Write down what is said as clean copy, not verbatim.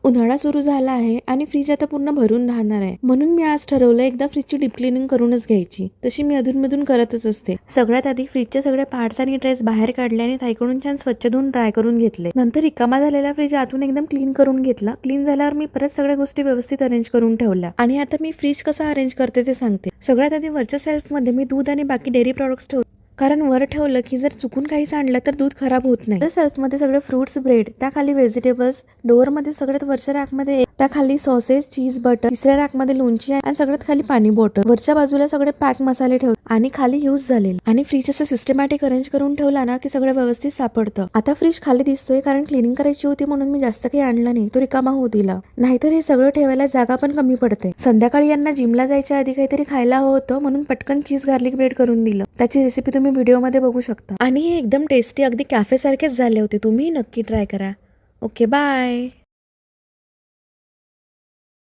उन्हाळा सुरू झाला आहे आणि फ्रीज आता पूर्ण भरून राहणार आहे, म्हणून मी आज ठरवलं एकदा फ्रीजची डीप क्लिनिंग करूनच घ्यायची. तशी मी अधूनमधून करतच असते. सगळ्यात आधी फ्रीजचे सगळे पार्ट्स आणि ट्रेस बाहेर काढले आणि थाईकडून छान स्वच्छ धुवून ड्राय करून घेतले. नंतर रिकामा झालेला फ्रीज आतून एकदम क्लीन करून घेतला. क्लीन झाल्यावर मी परत सगळ्या गोष्टी व्यवस्थित अरेंज करून ठेवल्या. आणि आता मी फ्रीज कसा अरेंज करते ते सांगते. सगळ्यात आधी वरच्या सेल्फ मध्ये मी दूध आणि बाकी डेअरी प्रॉडक्ट्स ठेवते, कारण वर ठेवलं की जर चुकून काही सांडलं तर दूध खराब होत नाही. सेल्फ मध्ये सगळे फ्रुट्स, ब्रेड, त्याखाली व्हेजिटेबल्स, डोअर मध्ये सगळ्यात वरच्या रॅक मध्ये त्याखाली सॉसेस, चीज, बटर, तिसऱ्या रॅक मध्ये लोणची आणि सगळ्यात खाली पाणी बॉटल. वरच्या बाजूला सगळे पॅक मसाले ठेवते आणि खाली यूज झालेले. आणि फ्रीज असं सिस्टमॅटिक अरेंज करून ठेवला ना की सगळं व्यवस्थित सापडतं. आता फ्रीज खाली दिसतोय कारण क्लिनिंग करायची होती म्हणून मी जास्त काही आणलं नाही, तो रिकामा होऊ दिला. नाहीतर हे सगळं ठेवायला जागा पण कमी पडते. संध्याकाळी यांना जिमला जायच्या आधी काहीतरी खायला हवं होतं म्हणून पटकन चीज गार्लिक ब्रेड करून दिलं. त्याची रेसिपी तुम्ही व्हिडिओ मध्ये बघू शकता. आणि हे एकदम टेस्टी, अगदी कॅफे सारखेच झाले होते. तुम्ही नक्की ट्राय करा. Okay, bye.